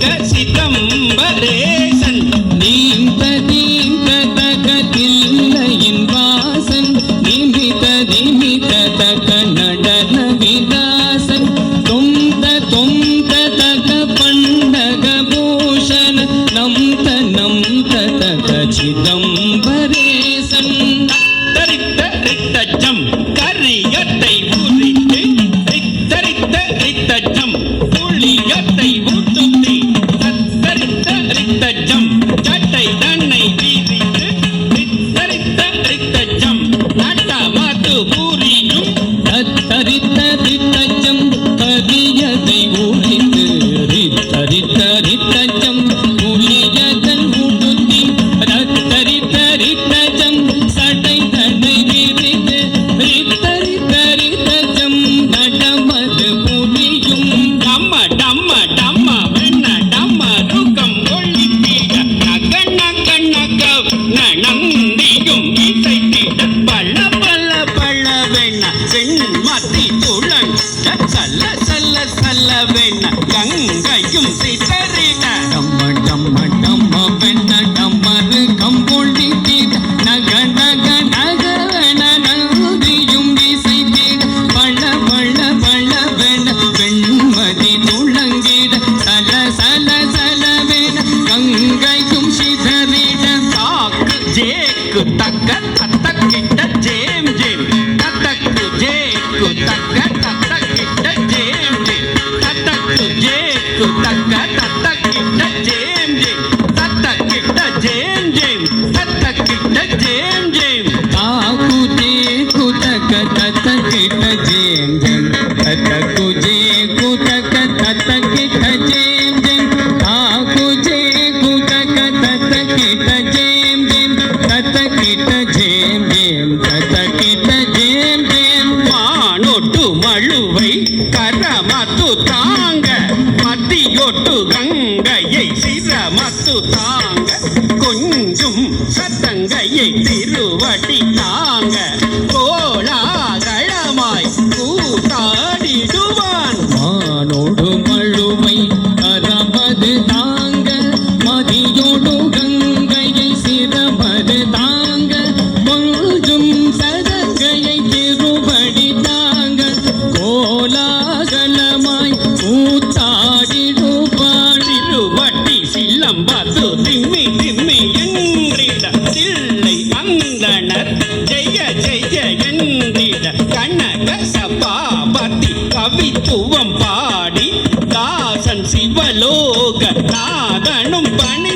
கனக சிதம்பரேசன் நீந்த தீந்த தகதில்லையின் வாசன் நிமித நிமித தக நடன விலாசன் தொந்த தொந்த தக பண்டக பூஷண நம்த நம்த தக சிதம்பரேசன் தரித்த ரித்தஜம் கரியத்தை உரித்து ரித்தரித்த ரித்தஜம் புளியத்தை ஊத்துத்தி தரித்த ரித்தஜம் சட்டை தன்னை வீரித்து ரித்தரித்த ரித்தஜம் நட்டமாத்து பூரியும் தரித்த ரித்தஜம் கரியதை உரித்து ரித்தரித்த ரித்தஜம் புளியதன் ஊத்துத்தி தரித்த ரித்தஜம் சட்டை தன்னை வீரித்து ரித்தரித்த ரித்தஜம் நடமது புரியும் டம்ம டம்ம டம்ம வெண்ண டம்ம ருக்கம் ஒளித்திட நக நக நக நந்தியும் இசைத்திட பல பல பல வெண்ண செண்மத்தி துளன் சல்ல சல்ல சல்ல வெண்ண கங்கையும் சிதறிட டம்ம டம்ம டம்ம வெண்ண டம்மரு கம்பொழி தீட நக நக நக நந்தியும் இசைத்திட பல பல பல வெண்ண வெண்மதி துளங்கிட சல சல சல வெண்ண கங்கையும் சிதறிட தாக்கு ஜேக்கு தக்க தத்தக்கிட்ட ஜேம் ஜேம் தத்தக்கு ஜேக்கு தக்க தத்தக்கிட்ட ஜேம் ஜேம் தத்தக்கு ஜேக்கு தக்க தத்தக்கிட்ட ஜேம் ஜேம் தத்தக்கிட்ட ஜேம் ஜேம் தத்தக்கிட்ட ஜேம் ஜேம் ஆகுதே குதக தத்தக்கிட்ட ஜேம் ஜேம் தத்தகுஜே குதக தத்தக்கிட்ட ஜேம் ஜேம் ஆகுஜே குதக தத்தக்கிட்ட ஜேம் ஜேம் தத்தக்கிட்ட ஜேம் ஜேம் தத்தக்கிட்ட ஜேம் ஜேம் மானொட்டு மழுவை கரமத்து தாங்க மத்தியொட்டு கங்கையை சிரமத்து தாங்க கொஞ்சம் சத்தங்கையை திருவடி தாங்க கோலாகலமாய் கூத்தாடிடுவான் மானோடு மழுவை கரமது தாங்க மதியோடு கங்கையை சிரமது தாங்க கொஞ்சும் சதங்கையை திருவடி தாங்க கோலாகலமாய் கூத்தாடிடுவான் திருவட்டி சிலம்பத்து திம்மி திம்மி என்றிட தில்லை அந்தனர் ஜெய ஜெய என்றிட கனக சபாபதி கவித்துவம் பாடி தாசன் சிவலோக நாதனும் பணி